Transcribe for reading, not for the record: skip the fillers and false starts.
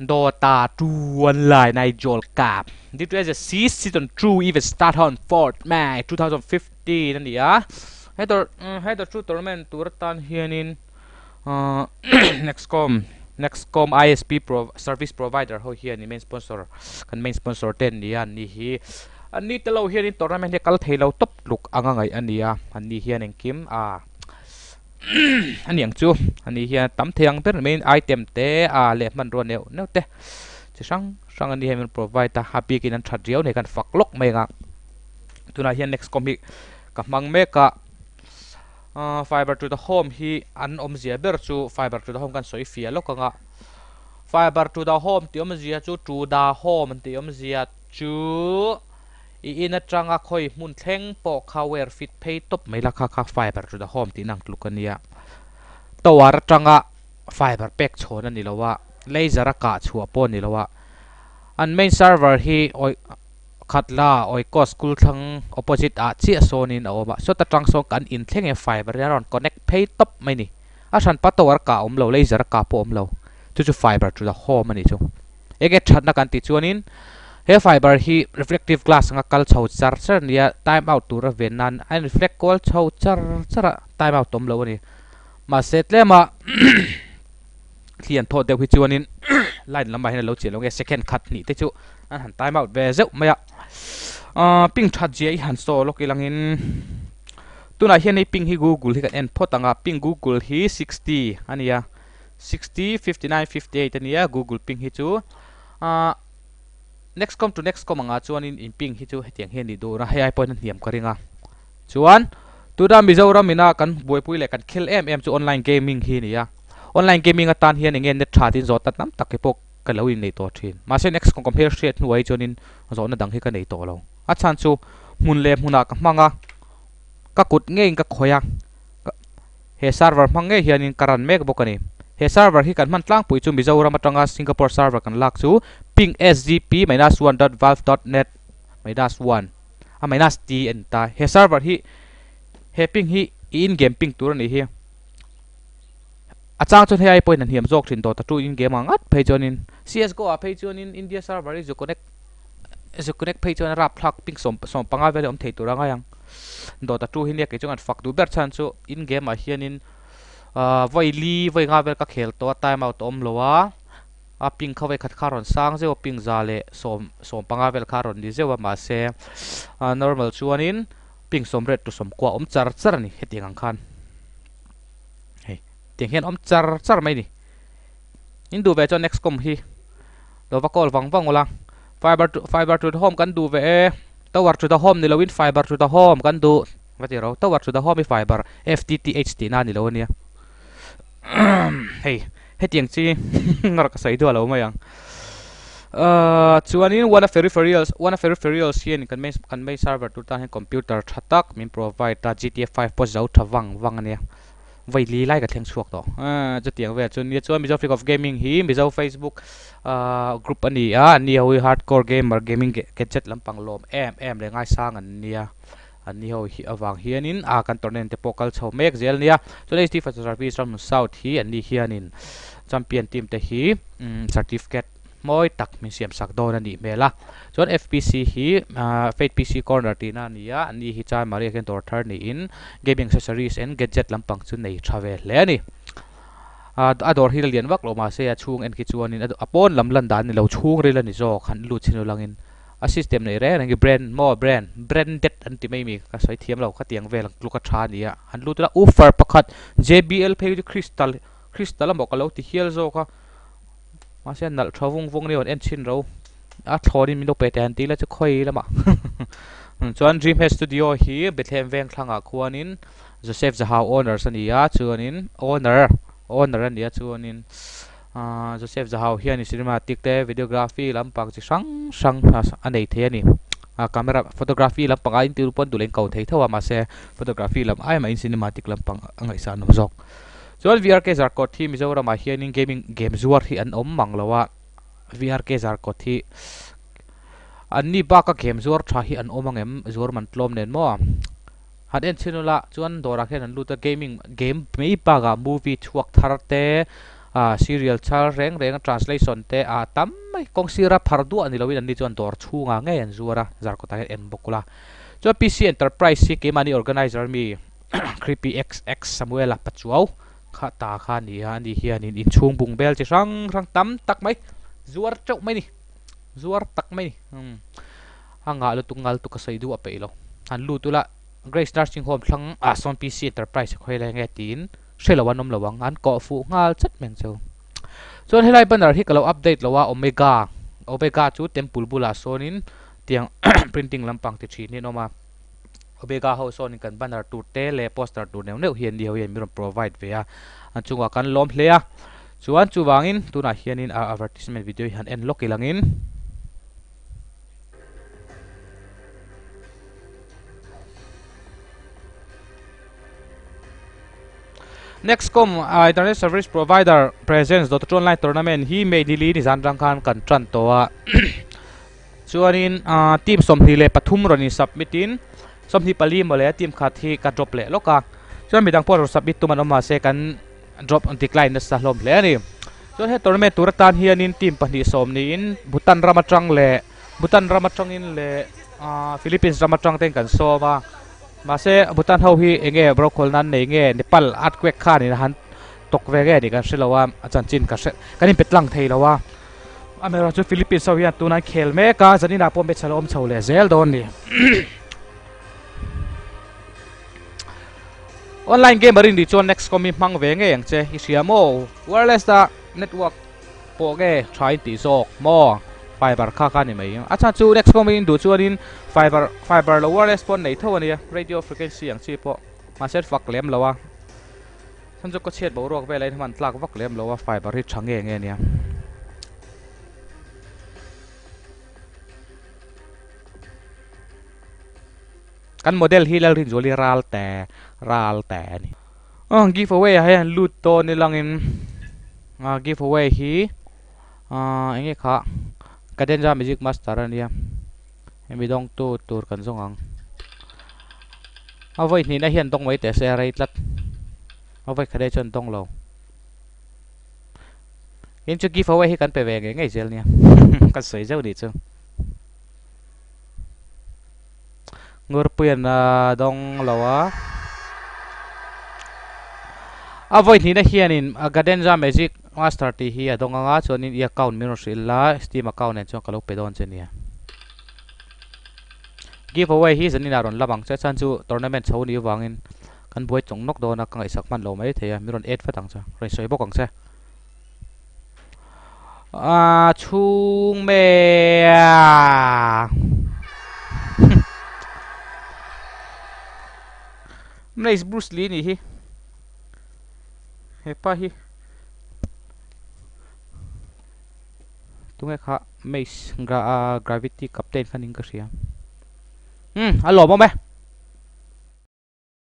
Dota 2 online này jol cap. D2AZC season 2 even start on 4th May 2015 นั่นนี่อ่ะให้ตัว true tournament ตัวตันเฮียนินNextcom ISP service provider เขาเฮียนี่ main sponsor กัน main sponsor เต้นนี่อันนี้ฮีอันนี้แต่เราเฮียนี่ tournament เนี่ยกัลเทเราตบลุกอ่างไงอันนี้อ่ะอันนี้เฮียนินคิมอันนี้ยังจูอันนี้เฮียตั้มเทียงเป็นเมนไอเทมเตะเล่มันรัวเนียวเนวเตะจะช่างอันนี้ให้มัน provide ตา happy กินอันชัดเดียวในการฝักลกไม่งักตัวนั้นเฮีย next comic กับมังเมกะfiber to the home ฮีอันอมเสียเบอร์จู fiber to the home กันสวยเฟียลกงัก fiber to the home ที่อมเสียจู to the home ที่อมเสียจูอินจังอ่ะคอยมุนเท่งปอกคาเวอร์ฟิตเพย์ตบไม่ละค่าไฟเบอร์จุดโฮมที่นั่งลุกันเนี่ยตัวจังอ่ะไฟเบอร์เป็กโชนั่นนี่แล้วว่าเลเซอร์กาชัวปนนี่แล้วว่าอันเมนเซิร์ฟเวอร์ฮีโอขัดล่าโอ้ก็สกุลทั้ง opposite อ่ะเชี่ยโซนินเอาว่าสุดแต่จังโซกันอินเท่งไฟเบอร์เนี่ยรอนคอนเนคเพย์ตบไม่นี่อาฉันปัตตัวกาอมเราเลเซอร์กาปอมเราจู่ๆไฟเบอร์จุดโฮมมันนี่จู่เอกชัดนักการติดชวนินเฮไฟเบอร์ฮี reflective glass งักกัลชาวจาร์เซอร์เนี่ย time out ตัวเวนนันไอ้ reflect กัลชาวจาร์เซอร์ time out ตมเลวนี่มาเสร็จแล้วมาเขียนโทษเดี๋ยวพิจารณาไล่ลำบากให้เราเจียลงแค่ second cut นี่แต่จู่อันหัน time out เวเซลไม่อะปิ้งชัดเจียหันโซโลกิลังอินตัวไหนเห็นในปิ้งฮี Google ที่กันเอ็นพอตั้งปิ้ง Google ฮี60อันนี้อะ60 59 58อันนี้อะ Google ปิ้งฮีจู่Nextcom to Nextcom anga chuan in ping hi chu hetiang hian ni dura hei point an hiam karinga chuan tuda mizoram ina kan boipui le kan khel em chu online gaming hi ni ya online gaming atan hian nge net thatin zot tam tak pok ka lo in nei to thin ma se Nextcom compare share nuai chuanin zo na dang hi ka nei to lo a chan chu mun le huna ka manga ka kut nge in ka khoya he server mangai hian in karan mek bokani he server hi kan man tlang pui chu mizoram atanga Singapore server kan lak chu ping sgp-1.valve.net -1 -t enta he server hi he ping hi in game ping tur ni hi achang chon he ai point an hiam jok thin to ta tu in game angat phei chonin csgo a phei chonin India server is connect phei chon rap thak ping som panga vele om thei turanga yang do ta tu hin ya ke chong an fak du ber chan chu in game a hianin voi li voi nga vel ka khel to time out om lowa a ping khawai khat kharon sang je ping zale som panga vel kharon di je wa ma se normal chuanin ping som red to som kwa om char char ni heting ang khan hei ting hian om char char mai ni in du ve cho Nextcom hi do va call wang wang ola fiber to the home kan du ve tower to the home ni lowin fiber to the home kan du va ti ro tower to the home fiber FTTH ti na ni lo nia hei hetiang chi ngar ka sai do lo ma yang chuanin one of peripherals hian kan main server tu ta hen computer thatak min provide ta GTA 5 po zau thawang ania vai li lai ka thleng chuak to chu tiang ve chun ni chuan mizo freak of gaming hi mizo Facebook group ani ani hoi hardcore gamer gaming gadget lampang lom em le ngai sang an nia ani ho hi awang hianin kan tournament te pokal chho mek zel nia chu nei Steve service from south hi ani hianin champion team te hi certificate moi tak min siam sak do na ni mela chuan FPC hi Fate PC corner ti na nia ani hi chai mari ken tor thar ni in gaming accessories and gadget lampang chu nei travel le ani ador hi lian wak lo ma se chung en ki chuanin apon lam lan dan ni lo chung re la ni zo khan lu chinu langin a system nei re ngi branded anti mai mi ka soi thiam lo kha tiang vel lu ka tha ni han lu tla offer pakhat JBL phe crystal mo ka lo ti hial zo kha ma se nal thawung wung ni on en chin ro a thori mi lo pe tan ti la chu khoi lama chuan dream head studio hi bethlem veng thlanga khuanin Joseph Zahau owner sania chuanin owner ania chuanin Joseph Zahau hian ni cinematic te videography lampang chi sang anei the ani camera photography lampang in tir pon tulen kau thei thawa ma se photography lam ai ma in cinematic lampang angai sa no jok chuan VRK zarkot thi mizoram a hianin gaming game zuar hi an om manglawa VRK zarkot thi anni ba ka game zuar tha hi an omangem zuar man tlom nen mo han en chinula chuan dora khen an luta gaming game mei pa ga movie chuak thar te serial char reng reng translation te tam mai kong sira phardu ani lowin ani chuan dor chunga nge an zuara zar ko ta en bokula cho PC enterprise si ke mani organizer mi creepy xx samuela pachuau kha ta kha ni ha ni hian in chung bung bel chi rang rang tam tak mai zuar chau mai ni zuar tak mai anga lu tungal tu ka sai du ape lo han lu tu la grace nursing home thlang son PC enterprise khoi le nge tin shelawan nom lawang an ko fu ngal chat meng chau chon helai banner hi kalo update lawa omega chu temple bula sonin tiang printing lampang ti thi ni noma omega ho sonin kan banner tu te le poster tu neu neu hian di ho hian miron provide ve a an chunga kan lom hle a chuan chu wangin tuna hianin advertisement video han en lokilangin Nextcom internet service provider presence online tournament hi me dili ni zan rang khan kan tran to a chuanin team somni le pathum roni submitin somni pali mole team khat hi ka drop le loka chuan midang por submit tu manoma se kan drop decline na sa hlom le ani chuan he tournament turatan hianin team pahni somni in Bhutan Ramatrang in le Philippines Ramatrang ten kan soma Mase Bhutan ho hi enge brokol nan nei nge Nepal earthquake kha ni han tok ve ge ni kan shelawa achan chin ka kanin petlang thei lawa amera chu Philippines so hian tunan khel me ka zanina pom be chalom chole zel don ni online game rin di chon next komi mang ve nge yang che isiamo wireless da network po ge try ti sok mo fiber kha ni mai acha chu next komi du chuanin fiber lo wireless pon nei tho ani radio frequency ang chi po ma set fak lem lawa sanjo ko chet bo rok ve lai man tlak vak lem lawa fiber hi thange nge nia kan model hi lal rin joli ral te ni giveaway ha loot to ni langin giveaway hi enge kha Cadenza Magic Master ania emi dong tu tur kan zongang avoi ni na hian dong mai te se rai tlat avoi khade chon dong lo in chu giveaway hi kan pe ve nge zel nia kan soi jau di chu ngur puyan dong lawa avoi ni na hian in Cadenza Magic Master ti hi adong anga chonin i account mino silla Steam account en chon kalo pedon chenia giveaway hi zanina ron labang cha chan chu tournament chho ni wangin kan boi chong nok do na kangai sakman lo mai theya miron 8 fatang cha rei soi bokang cha chung me nice Bruce Lee ni hi hepa hi tungai kha mace gravity captain khaning ka sia alo mo me